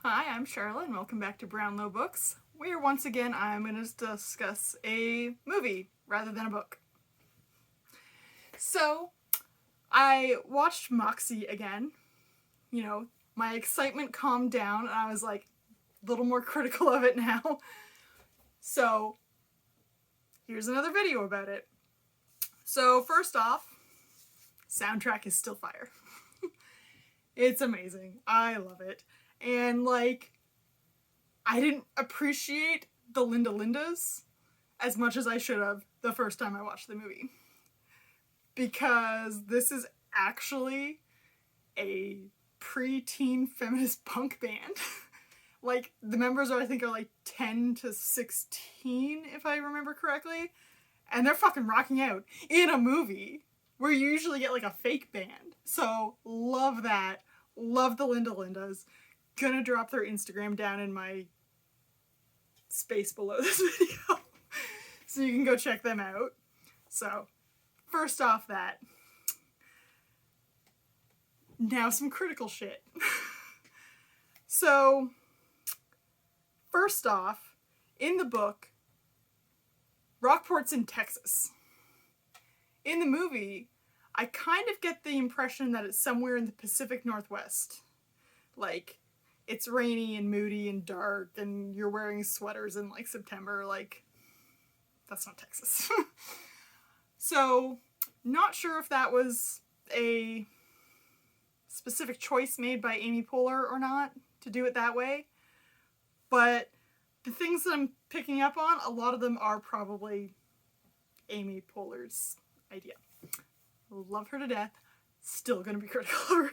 Hi, I'm Charlotte, and welcome back to Brownlow Books, where once again I'm going to discuss a movie rather than a book. So, I watched Moxie again. You know, my excitement calmed down, and I was like a little more critical of it now. So, here's another video about it. So, first off, soundtrack is still fire. It's amazing. I love it. And I didn't appreciate the Linda Lindas as much as I should have the first time I watched the movie. Because this is actually a preteen feminist punk band. The members I think are 10 to 16, if I remember correctly. And they're fucking rocking out in a movie where you usually get a fake band. So, love that. Love the Linda Lindas. Gonna drop their Instagram down in my space below this video so you can go check them out. So, first off that. Now some critical shit. So, first off, in the book, Rockport's in Texas. In the movie, I kind of get the impression that it's somewhere in the Pacific Northwest. It's rainy and moody and dark, and you're wearing sweaters in September. That's not Texas. So, not sure if that was a specific choice made by Amy Poehler or not to do it that way. But the things that I'm picking up on, a lot of them are probably Amy Poehler's idea. Love her to death. Still gonna be critical of her.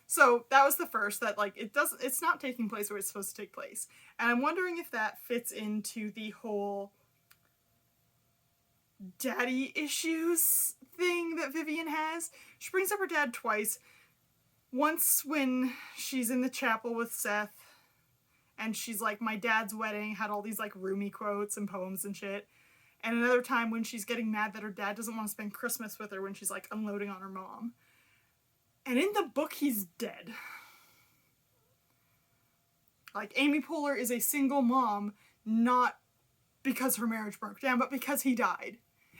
So that was the first, that it's not taking place where it's supposed to take place. And I'm wondering if that fits into the whole daddy issues thing that Vivian has. She brings up her dad twice. Once when she's in the chapel with Seth, and she's like, my dad's wedding had all these Rumi quotes and poems and shit. And another time when she's getting mad that her dad doesn't want to spend Christmas with her when she's unloading on her mom. And in the book, he's dead. Amy Poehler is a single mom, not because her marriage broke down, but because he died.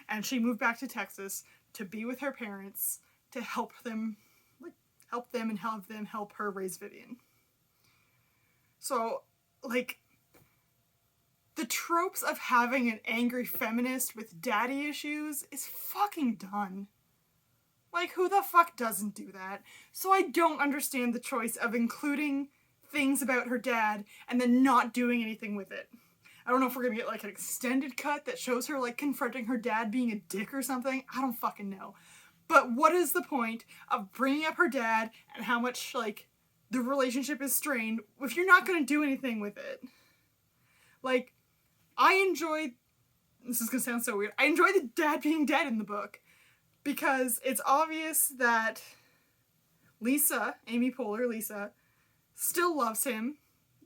And she moved back to Texas to be with her parents, to help them and have them help her raise Vivian. So, the tropes of having an angry feminist with daddy issues is fucking done. Who the fuck doesn't do that? So I don't understand the choice of including things about her dad and then not doing anything with it. I don't know if we're gonna get an extended cut that shows her confronting her dad being a dick or something. I don't fucking know. But what is the point of bringing up her dad and how much the relationship is strained if you're not gonna do anything with it? I enjoyed, this is gonna sound so weird, I enjoy the dad being dead in the book. Because it's obvious that Lisa, Amy Poehler, Lisa, still loves him.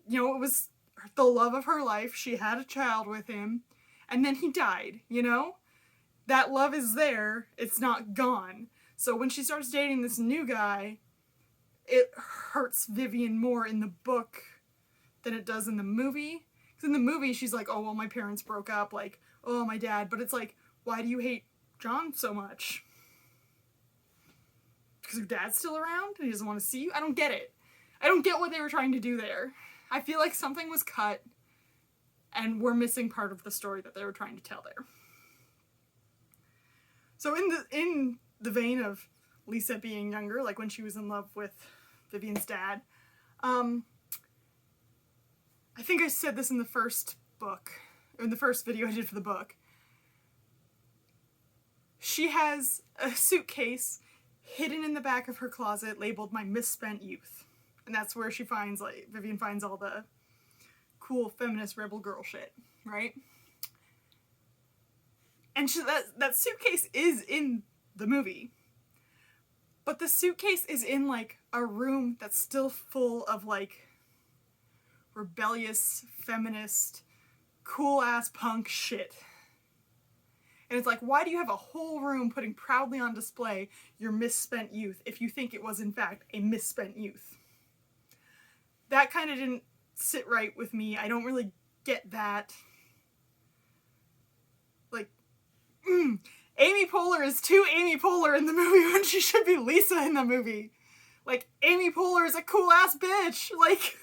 It was the love of her life. She had a child with him. And then he died, That love is there. It's not gone. So when she starts dating this new guy, it hurts Vivian more in the book than it does in the movie. Because in the movie, she's like, oh, well, my parents broke up. Oh, my dad. But it's why do you hate John so much? Because her dad's still around and he doesn't want to see you? I don't get it. I don't get what they were trying to do there. I feel like something was cut and we're missing part of the story that they were trying to tell there. So in the vein of Lisa being younger, when she was in love with Vivian's dad, I think I said this in the first book, in the first video I did for the book. She has a suitcase hidden in the back of her closet labeled My Misspent Youth. And that's where she finds, Vivian finds all the cool feminist rebel girl shit, right? And that suitcase is in the movie. But the suitcase is in, a room that's still full of, rebellious, feminist, cool-ass punk shit. And it's why do you have a whole room putting proudly on display your misspent youth if you think it was, in fact, a misspent youth? that kind of didn't sit right with me. I don't really get that. Like, Amy Poehler is too Amy Poehler in the movie when she should be Lisa in the movie. Like, Amy Poehler is a cool ass bitch. Like,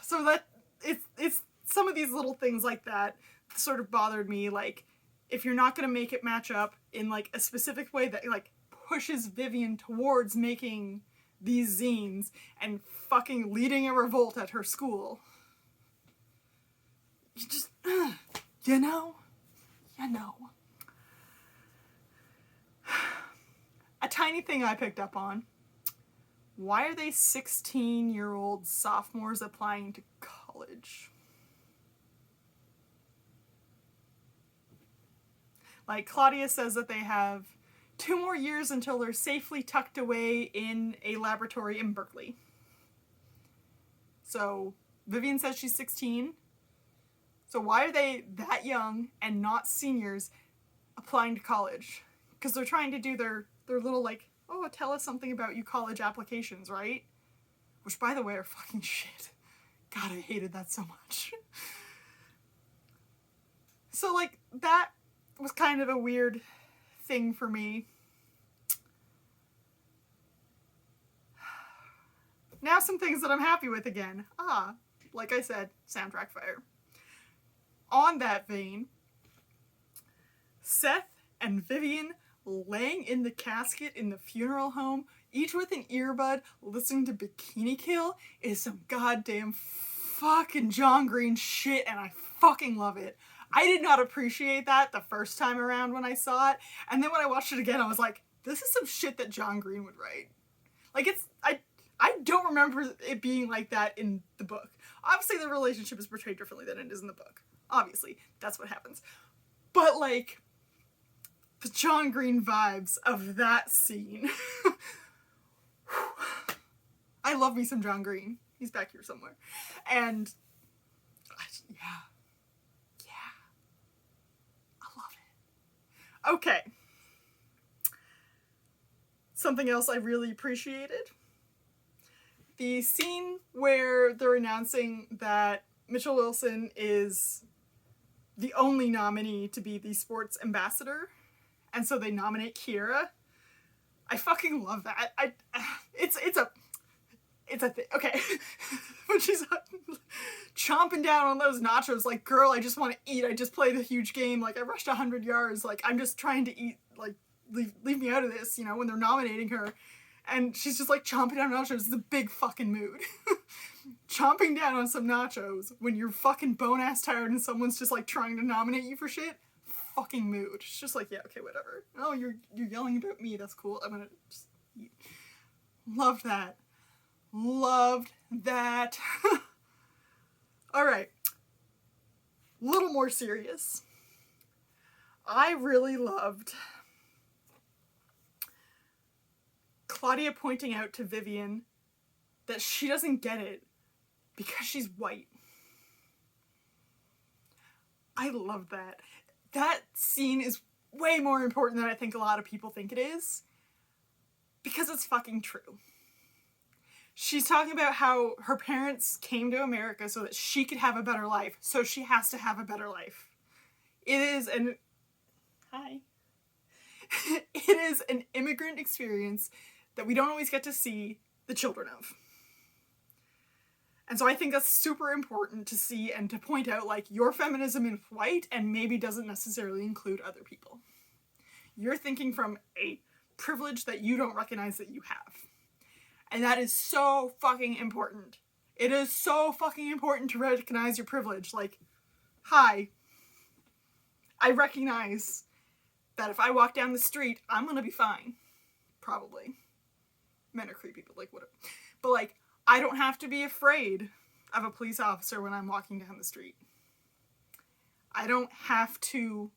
so that it's some of these little things like that sort of bothered me. Like, if you're not gonna make it match up in like a specific way that like pushes Vivian towards making these zines and fucking leading a revolt at her school, you just, you know. A tiny thing I picked up on. Why are they 16-year-old sophomores applying to college? Like, Claudia says that they have 2 more years until they're safely tucked away in a laboratory in Berkeley. So, Vivian says she's 16. So why are they that young and not seniors applying to college? Because they're trying to do their little, like, oh, tell us something about you college applications, right? Which, by the way, are fucking shit. God, I hated that so much. So, like, that was kind of a weird thing for me. Now some things that I'm happy with again. Like I said, soundtrack fire. On that vein, Seth and Vivian laying in the casket in the funeral home, each with an earbud, listening to Bikini Kill, is some goddamn fucking John Green shit, and I fucking love it. I did not appreciate that the first time around when I saw it, and then when I watched it again, I was like, this is some shit that John Green would write. Like, I don't remember it being like that in the book. Obviously, the relationship is portrayed differently than it is in the book. Obviously, that's what happens. But, like, the John Green vibes of that scene. I love me some John Green. He's back here somewhere. And, yeah. I love it. Okay. Something else I really appreciated. The scene where they're announcing that Mitchell Wilson is the only nominee to be the sports ambassador, and so they nominate Kiera. I fucking love that. It's a thing. Okay. When she's chomping down on those nachos, like, girl, I just want to eat. I just played a huge game. Like, I rushed 100 yards. Like, I'm just trying to eat. Like, leave me out of this, you know, when they're nominating her. And she's just, like, chomping down on nachos. It's a big fucking mood. Chomping down on some nachos when you're fucking bone-ass tired and someone's just, like, trying to nominate you for shit. Fucking mood. It's just like, yeah, okay, whatever. Oh, you're yelling about me. That's cool. I'm gonna just eat. Loved that. Loved that. Alright. Little more serious. I really loved Claudia pointing out to Vivian that she doesn't get it because she's white. I love that. That scene is way more important than I think a lot of people think it is. Because it's fucking true. She's talking about how her parents came to America so that she could have a better life. So she has to have a better life. It is an immigrant experience that we don't always get to see the children of. And so I think that's super important to see and to point out, like, your feminism is white and maybe doesn't necessarily include other people. You're thinking from a privilege that you don't recognize that you have. And that is so fucking important. It is so fucking important to recognize your privilege. Like, hi, I recognize that if I walk down the street, I'm gonna be fine. Probably. Men are creepy, but like, whatever. But like, I don't have to be afraid of a police officer when I'm walking down the street. I don't have to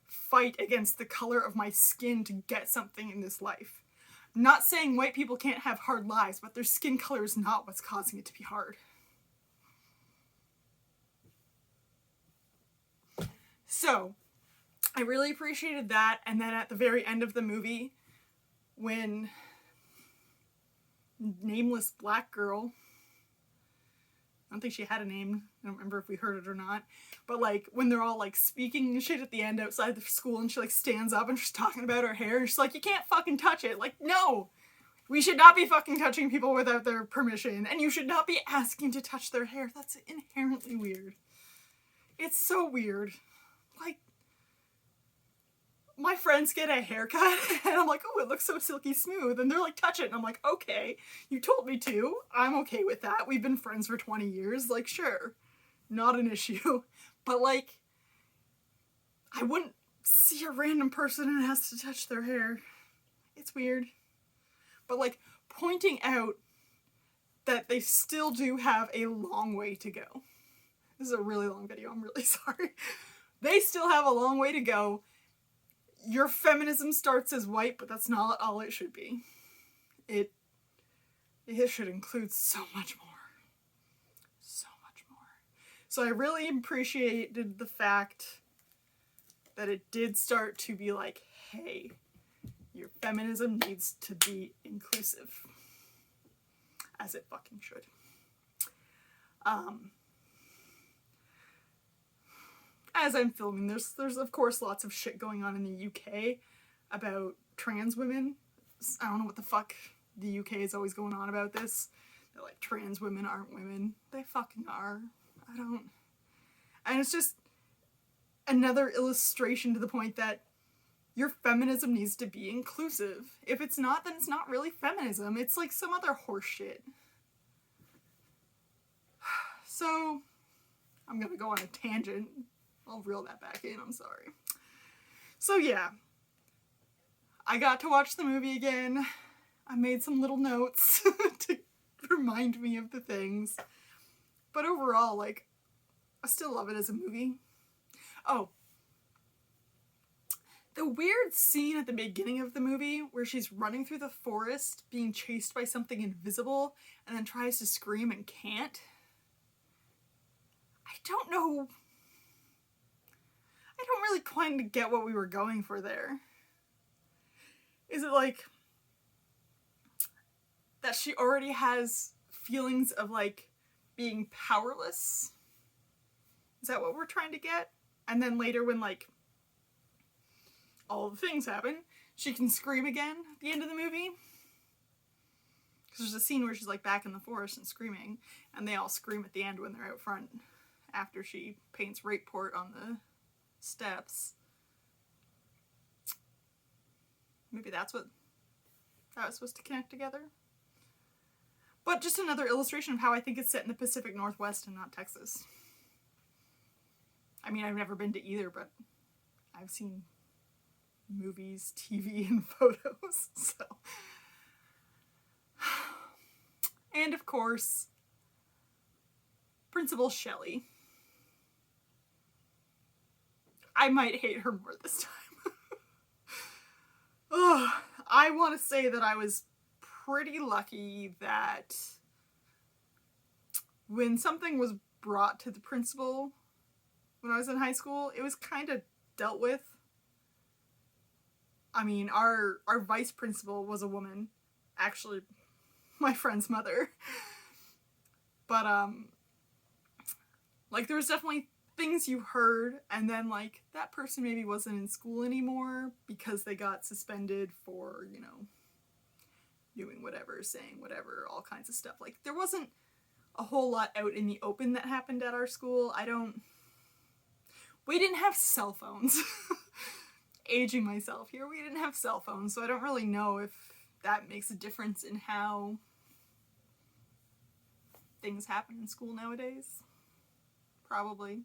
fight against the color of my skin to get something in this life. I'm not saying white people can't have hard lives, but their skin color is not what's causing it to be hard. So, I really appreciated that, and then at the very end of the movie, when nameless black girl. I don't think she had a name. I don't remember if we heard it or not. But, like, when they're all, like, speaking and shit at the end outside the school, and she, like, stands up and she's talking about her hair, and she's like, you can't fucking touch it. Like, no! We should not be fucking touching people without their permission, and you should not be asking to touch their hair. That's inherently weird. It's so weird. Like, my friends get a haircut, and I'm like, oh, it looks so silky smooth, and they're like, touch it, and I'm like, okay, you told me to, I'm okay with that, we've been friends for 20 years, like, sure, not an issue, but, like, I wouldn't see a random person and ask to touch their hair. It's weird. But, like, pointing out that they still do have a long way to go. This is a really long video, I'm really sorry. They still have a long way to go. Your feminism starts as white, but that's not all it should be. It should include so much more. So much more. So I really appreciated the fact that it did start to be like, hey, your feminism needs to be inclusive. As it fucking should. As I'm filming, there's of course lots of shit going on in the UK about trans women. I don't know what the fuck the UK is always going on about this. They're like, trans women aren't women. They fucking are. I don't. And it's just another illustration to the point that your feminism needs to be inclusive. If it's not, then it's not really feminism. It's like some other horse shit. So, I'm gonna go on a tangent. I'll reel that back in, I'm sorry. So yeah, I got to watch the movie again. I made some little notes to remind me of the things. But overall, like, I still love it as a movie. Oh, the weird scene at the beginning of the movie where she's running through the forest being chased by something invisible and then tries to scream and can't. I don't know. I don't really quite get what we were going for there. Is it like that she already has feelings of like being powerless? Is that what we're trying to get? And then later when like all the things happen, she can scream again at the end of the movie? Because there's a scene where she's like back in the forest and screaming, and they all scream at the end when they're out front after she paints rape port on the steps. Maybe that's what that was supposed to connect together. But just another illustration of how I think it's set in the Pacific Northwest and not Texas. I mean, I've never been to either, but I've seen movies, TV, and photos, so. And of course, Principal Shelley. I might hate her more this time. Oh, I want to say that I was pretty lucky that when something was brought to the principal when I was in high school, it was kind of dealt with. I mean, our vice principal was a woman, actually my friend's mother. But like there was definitely things you heard, and then like that person maybe wasn't in school anymore because they got suspended for, you know, doing whatever, saying whatever, all kinds of stuff. Like there wasn't a whole lot out in the open that happened at our school. We didn't have cell phones. Aging myself here, we didn't have cell phones, so I don't really know if that makes a difference in how things happen in school nowadays. Probably.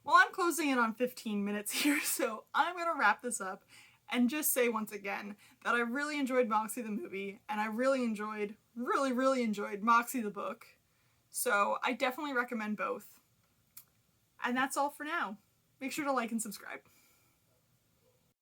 Well, I'm closing in on 15 minutes here, so I'm gonna wrap this up and just say once again that I really enjoyed Moxie the movie, and I really enjoyed Moxie the book. So I definitely recommend both. And that's all for now. Make sure to like and subscribe.